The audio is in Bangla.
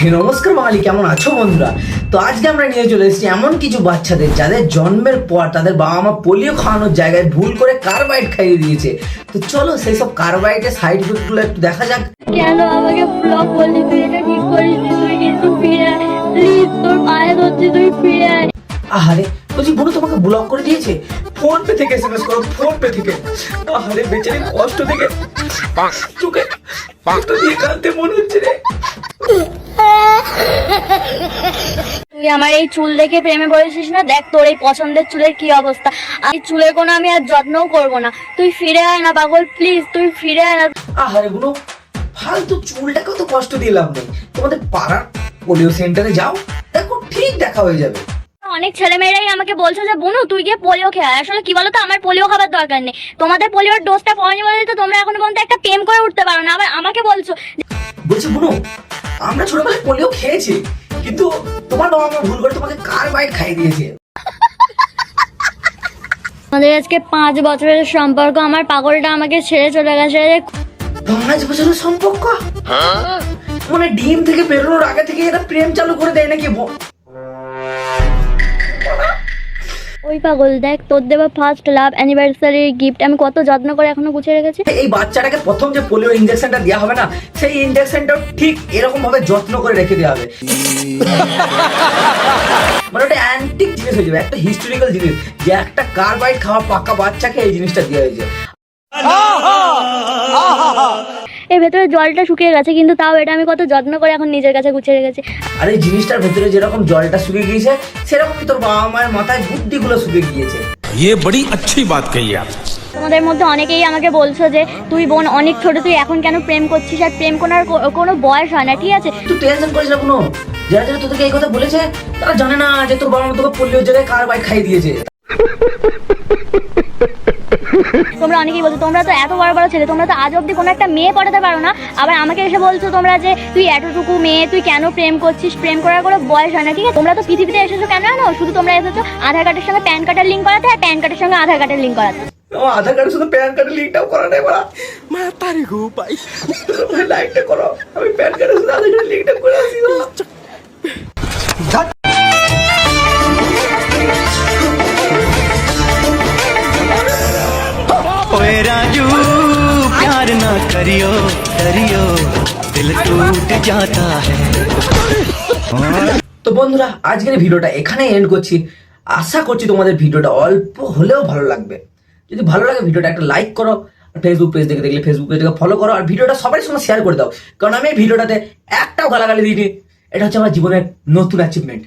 নমস্কার বাঙালি, কেমন আছো বন্ধুরা? তো আজকে আমরা নিয়ে চলে এসেছি এমন কিছু বাচ্চাদের যাদের জন্মের পর তাদের বাবা মা পোলিও খাওয়ানোর জায়গায় ভুল করে কার্বাইড খাইয়ে দিয়েছে। তো চলো সেই সব কার্বাইডের সাইড ইফেক্টগুলো একটু দেখা যাক। কেন আমাকে ব্লক করলি? তুই এটা ঠিক করিস নি, তুই কিন্তু ফিরে আয় প্লিজ, তোর পায়ে ধরছি, তুই ফিরে আয়। আহারে বলছি, বোন তোমাকে ব্লক করে দিয়েছে? ফোন পে থেকে এসএমএস করো, ফোন পে থেকে। আহারে বেচারি কষ্ট থেকে চোখে পাঁচটা দিয়ে কাঁদতে মনে হচ্ছে রে। তুই আমার এই চুল দেখে প্রেমে পড়েছিস না? দেখ তোর এই পছন্দের চুলের কি অবস্থা। এই চুলের কোনো আমি আর যত্নও করবো না। তুই ফিরে আয় না পাগল, প্লিজ তুই ফিরে আয় না। আহারে বুনো, ফালতু চুলটাকেও তো কষ্ট দিয়ে লাভ নেই। তোমাদের পাড়ার পোলিও সেন্টারে যাও, দেখো ঠিক দেখা হয়ে যাবে। অনেক ছেলেমেয়েরাই আমাকে বলছে যে বুনু তুই গিয়ে পোলিও খেয়ে আয়। আসলে কি বলতো, আমার পোলিও খাবার দরকার নেই। তোমাদের পোলিওর ডোজটা পড়েনি বলে তো তোমরা এখনো পর্যন্ত একটা প্রেম করে উঠতে পারো না, আবার আমাকে বলছো। বলছি বুনো, আমরা ছোটবেলায় পোলিও খেয়েছি, কিন্তু তোমার বাবা মা ভুল করে তোমাকে কার্বাইড খাইয়ে দিয়েছে। আমাদের আজকে 5 বছরের সম্পর্ক, আমার পাগলটা আমাকে ছেড়ে চলে গেছে। 5 বছরের সম্পর্ক? মানে ডিম থেকে বেরোনোর আগে থেকে এটা প্রেম চালু করে দেয় নাকি? ওই পাগল, দেখ তোর দেওয়া ফার্স্ট লাভ অ্যানিভার্সারি গিফট আমি কত যত্ন করে এখনো গুছিয়ে রেখেছি। এই বাচ্চাটাকে প্রথম যে পোলিও ইনজেকশনটা দেওয়া হবে না, সেই ইনজেকশনটা ঠিক এরকম ভাবে যত্ন করে রেখে দেওয়া হবে। মানে ওটা অ্যান্টিক জিনিস হয়ে যাবে, একটা হিস্টোরিক্যাল জিনিস, যে একটা কার্বাইড খাওয়া পাকা বাচ্চাকে এই জিনিসটা দেওয়া হয়েছে। এর ভেতরে জলটা শুকিয়ে গেছে, কিন্তু তাও এটা আমি কত যত্ন করে এখন নিজের কাছে গুছিয়ে রেখেছি। আর এই জিনিসটার ভেতরে যেরকম জলটা শুকিয়ে গিয়েছে, সেরকমই তোর বাবা মায়ের মাথায় বুদ্ধিগুলো শুকিয়ে গিয়েছে। ये बड़ी अच्छी बात कही आप। তোমাদের মধ্যে অনেকেই আমাকে বলছো যে তুই বোন অনেক ছোট, তুই এখন কেন প্রেম করছিস? আর প্রেম করার কোনো বয়স হয় না, ঠিক আছে? তুই টেনশন করিস না কোনো। যারা যারা তোদেরকে এই কথা বলেছে তারা জানে না যে তোর বাবা মা তোকে পোলিওর জায়গায় কার্বাইড খাইয়ে দিয়েছে। তোমরা অনেকেই বলছো তোমরা তো এত বড় বড় ছেলে, তোমরা তো আজ অব্দি কোনো একটা মেয়ে পড়াতে পারো না, আবার আমাকে এসে বলছো তোমরা যে তুই এতটুকু মেয়ে, তুই কেন প্রেম করছিস? প্রেম করার কোনো বয়স হয় না, ঠিক আছে? তোমরা তো পৃথিবীতে এসেছো কেন জানো? শুধু তোমরা এসেছো আধার কার্ডের সঙ্গে প্যান কার্ডের লিঙ্ক করাতে, আর প্যান কার্ডের সঙ্গে আধার কার্ডের লিঙ্ক করাতে। আমার আধার কার্ডের সাথে প্যান কার্ডের লিঙ্কটাও করা নেই বলা। মাতারি গো ভাই, তুমি লাইকটা করো, আমি প্যান কার্ডের সাথে আধার কার্ডের লিঙ্কটা করে আসি। ओए राजू प्यार ना करियो करियो दिल टूट जाता है। তো বন্ধুরা, আজকের ভিডিওটা এখানে এন্ড করছি। আশা করছি তোমাদের ভিডিওটা অল্প হলেও ভালো লাগবে। যদি ভালো লাগে ভিডিওটা একটা লাইক করো, ফেসবুক পেজ থেকে দেখলে ফেসবুক পেজটাকে ফলো করো, আর ভিডিওটা সবার সঙ্গে শেয়ার করে দাও, কারণ আমি এই ভিডিওটাতে একটাও গালাগালি দিইনি। এটা হচ্ছে আমার জীবনের নতুন অ্যাচিভমেন্ট।